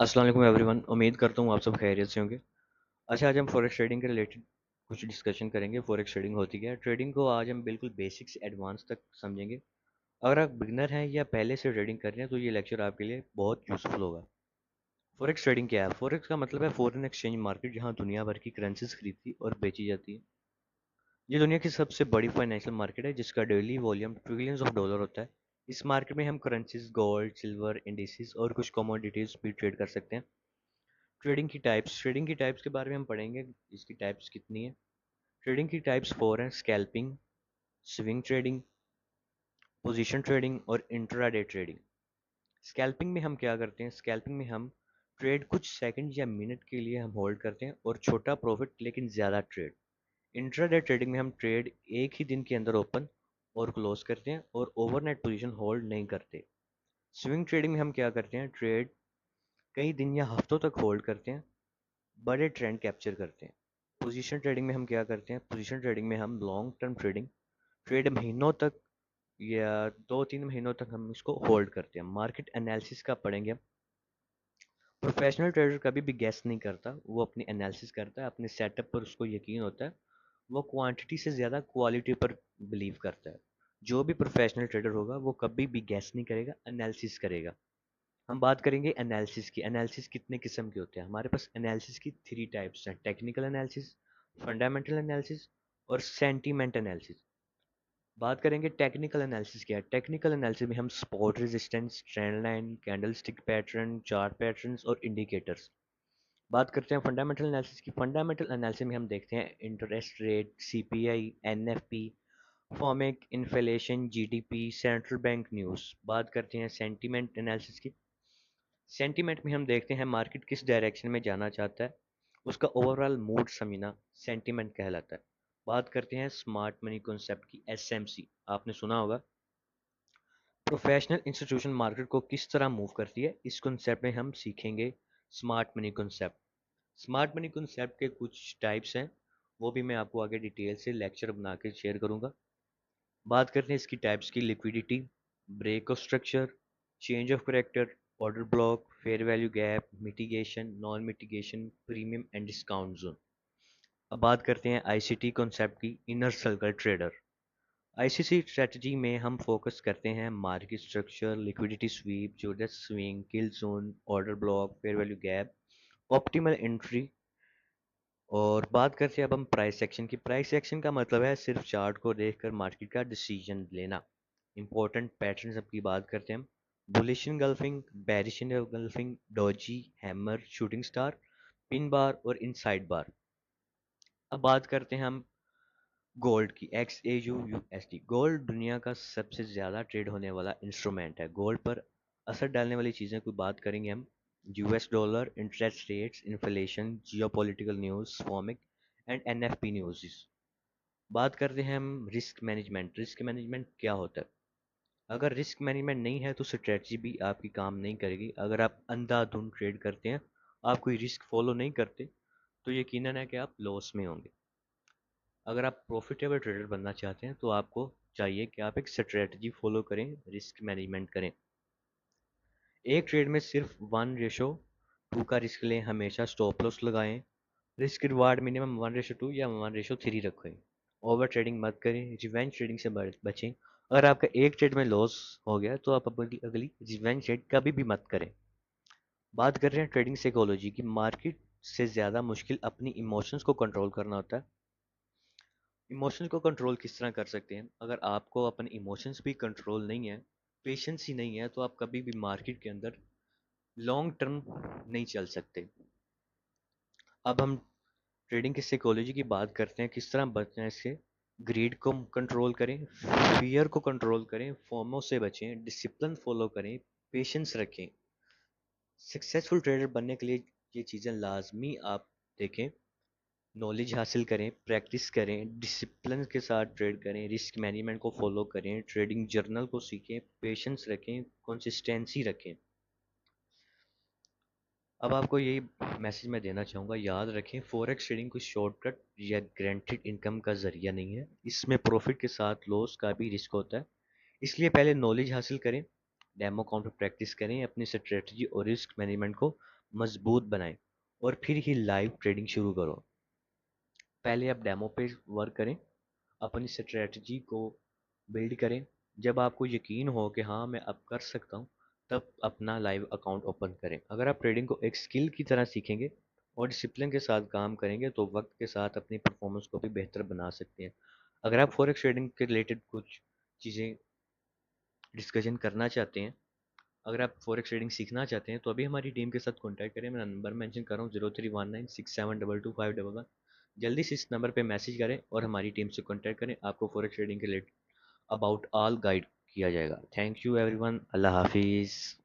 अस्सलाम वालेकुम एवरीवन। उम्मीद करता हूँ आप सब खैरियत से होंगे। अच्छा, आज हम फॉरेक्स ट्रेडिंग के रिलेटेड कुछ डिस्कशन करेंगे। फॉरेक्स ट्रेडिंग होती क्या है? ट्रेडिंग को आज हम बिल्कुल बेसिक से एडवांस तक समझेंगे। अगर आप बिगनर हैं या पहले से ट्रेडिंग कर रहे हैं तो ये लेक्चर आपके लिए बहुत यूज़फुल होगा। फॉरेक्स ट्रेडिंग क्या है? फॉरेक्स का मतलब है फॉरेन एक्सचेंज मार्केट, जहाँ दुनिया भर की करेंसीज खरीदती और बेची जाती है। ये दुनिया की सबसे बड़ी फाइनेंशियल मार्केट है जिसका daily volume trillions of dollar होता है। इस मार्केट में हम करेंसीज, गोल्ड, सिल्वर, इंडिसेस और कुछ कमोडिटीज भी ट्रेड कर सकते हैं। ट्रेडिंग की टाइप्स के बारे में हम पढ़ेंगे। इसकी टाइप्स कितनी है? ट्रेडिंग की टाइप्स फोर हैं: scalping, swing trading, position trading और इंट्राडे ट्रेडिंग। स्कैल्पिंग में हम क्या करते हैं? स्कैल्पिंग में हम ट्रेड कुछ सेकंड या मिनट के लिए हम होल्ड करते हैं और छोटा प्रॉफिट लेकिन ज़्यादा ट्रेड। इंट्राडे ट्रेडिंग में हम ट्रेड एक ही दिन के अंदर ओपन और क्लोज करते हैं और ओवरनाइट पोजीशन होल्ड नहीं करते। स्विंग ट्रेडिंग में हम क्या करते हैं? ट्रेड कई दिन या हफ्तों तक होल्ड करते हैं, बड़े ट्रेंड कैप्चर करते हैं। पोजीशन ट्रेडिंग में हम क्या करते हैं? पोजीशन ट्रेडिंग में हम लॉन्ग टर्म ट्रेड महीनों तक या 2-3 महीनों तक हम इसको होल्ड करते हैं। मार्केट एनालिसिस का पढ़ेंगे हम। प्रोफेशनल ट्रेडर कभी भी गैस नहीं करता, वो अपनी एनालिसिस करता है, अपने सेटअप पर उसको यकीन होता है। वो क्वांटिटी से ज़्यादा क्वालिटी पर बिलीव करता है। जो भी प्रोफेशनल ट्रेडर होगा वो कभी भी गैस नहीं करेगा, एनालिसिस करेगा। हम बात करेंगे एनालिसिस की। एनालिसिस कितने किस्म के होते हैं? हमारे पास एनालिसिस की 3 टाइप्स हैं: टेक्निकल एनालिसिस, फंडामेंटल एनालिसिस और सेंटीमेंट एनालिसिस। बात करेंगे टेक्निकल एनालिसिस क्या है। टेक्निकल एनालिसिस में हम support, resistance, trend line, candlestick pattern, chart patterns और इंडिकेटर्स। बात करते हैं फंडामेंटल एनालिसिस की। फंडामेंटल एनालिसिस में हम देखते हैं interest rate, CPI, NFP, FOMC, inflation, GDP, central bank news. बात करते हैं सेंटीमेंट एनालिसिस की। सेंटीमेंट में हम देखते हैं मार्केट किस डायरेक्शन में जाना चाहता है, उसका ओवरऑल मूड समझना सेंटीमेंट कहलाता है। बात करते हैं स्मार्ट मनी कॉन्सेप्ट की, एसएमसी। आपने सुना होगा। प्रोफेशनल इंस्टीट्यूशन मार्केट को किस तरह मूव करती है, इस कॉन्सेप्ट में हम सीखेंगे smart money concept. Smart money concept के कुछ टाइप्स हैं, वो भी मैं आपको आगे डिटेल से लेक्चर बना के शेयर करूंगा। बात करते हैं इसकी टाइप्स की। Liquidity, break of structure, change of character, order block, fair value gap, mitigation, non mitigation, premium and discount zone. अब बात करते हैं आईसीटी कॉन्सेप्ट की, inner circle trader. ICC strategy में हम फोकस करते हैं मार्केट स्ट्रक्चर, लिक्विडिटी स्वीप, जोरदार swing, kill zone, order block, fair value gap, optimal entry. और बात करते हैं अब हम प्राइस एक्शन की। प्राइस एक्शन का मतलब है सिर्फ चार्ट को देखकर मार्केट का डिसीजन लेना। इंपॉर्टेंट पैटर्न की बात करते हैं हम। Bullish engulfing, bearish engulfing, Doge, hammer, shooting star, pin bar और इनसाइड बार। अब बात करते हैं हम गोल्ड की, XAUUSD। गोल्ड दुनिया का सबसे ज़्यादा ट्रेड होने वाला इंस्ट्रूमेंट है। गोल्ड पर असर डालने वाली चीज़ें की बात करेंगे हम। US dollar, interest rates, inflation, geopolitical news, FOMC and NFP news. बात करते हैं हम रिस्क मैनेजमेंट। रिस्क मैनेजमेंट क्या होता है? अगर रिस्क मैनेजमेंट नहीं है तो स्ट्रेटजी भी आपकी काम नहीं करेगी। अगर आप अंधाधुंध ट्रेड करते हैं, आप कोई रिस्क फॉलो नहीं करते, तो यकीनन है कि आप लॉस में होंगे। अगर आप प्रॉफिटेबल ट्रेडर बनना चाहते हैं तो आपको चाहिए कि आप एक स्ट्रेटजी फॉलो करें, रिस्क मैनेजमेंट करें। एक ट्रेड में सिर्फ 1:2 का रिस्क लें, हमेशा स्टॉप लॉस लगाएं, रिस्क रिवार्ड मिनिमम 1:2 या 1:3 रखें। ओवर ट्रेडिंग मत करें, रिवेंज ट्रेडिंग से बचें। अगर आपका एक ट्रेड में लॉस हो गया तो आप अगली रिवेंज ट्रेड कभी भी मत करें। बात कर रहे हैं ट्रेडिंग साइकोलॉजी की। मार्केट से ज़्यादा मुश्किल अपनी इमोशंस को कंट्रोल करना होता है। इमोशंस को कंट्रोल किस तरह कर सकते हैं? अगर आपको अपने इमोशंस भी कंट्रोल नहीं है, पेशेंस ही नहीं है, तो आप कभी भी मार्केट के अंदर लॉन्ग टर्म नहीं चल सकते। अब हम ट्रेडिंग की साइकोलॉजी की बात करते हैं, किस तरह बचना है इससे। ग्रीड को कंट्रोल करें, फियर को कंट्रोल करें, फोमो से बचें, डिसिप्लिन फॉलो करें, पेशेंस रखें। सक्सेसफुल ट्रेडर बनने के लिए ये चीज़ें लाजमी आप देखें। नॉलेज हासिल करें, प्रैक्टिस करें, डिसिप्लिन के साथ ट्रेड करें, रिस्क मैनेजमेंट को फॉलो करें, ट्रेडिंग जर्नल को सीखें, पेशेंस रखें, कंसिस्टेंसी रखें। अब आपको यही मैसेज मैं देना चाहूँगा, याद रखें फॉरेक्स ट्रेडिंग कोई शॉर्टकट या गारंटीड इनकम का जरिया नहीं है। इसमें प्रॉफिट के साथ लॉस का भी रिस्क होता है। इसलिए पहले नॉलेज हासिल करें, डेमो अकाउंट पर प्रैक्टिस करें, अपनी स्ट्रेटजी और रिस्क मैनेजमेंट को مضبوط بنائیں اور پھر ہی لائیو ٹریڈنگ شروع کرو. پہلے آپ ڈیمو پہ ورک کریں، اپنی اسٹریٹجی کو بلڈ کریں. جب آپ کو یقین ہو کہ ہاں میں اب کر سکتا ہوں، تب اپنا لائیو اکاؤنٹ اوپن کریں. اگر آپ ٹریڈنگ کو ایک سکل کی طرح سیکھیں گے اور ڈسپلن کے ساتھ کام کریں گے تو وقت کے ساتھ اپنی پرفارمنس کو بھی بہتر بنا سکتے ہیں. اگر آپ فوریکس ٹریڈنگ کے ریلیٹڈ کچھ چیزیں ڈسکشن کرنا چاہتے ہیں، اگر آپ فوریکس ٹریڈنگ سیکھنا چاہتے ہیں تو ابھی ہماری ٹیم کے ساتھ کانٹیکٹ کریں. میں نمبر مینشن کر رہا ہوں 031967222511. جلدی سے اس نمبر پہ میسج کریں اور ہماری ٹیم سے کانٹیکٹ کریں. آپ کو فوریکس ٹریڈنگ کے ریلیٹڈ اباؤٹ آل گائیڈ کیا جائے گا. Thank you everyone. اللہ حافظ.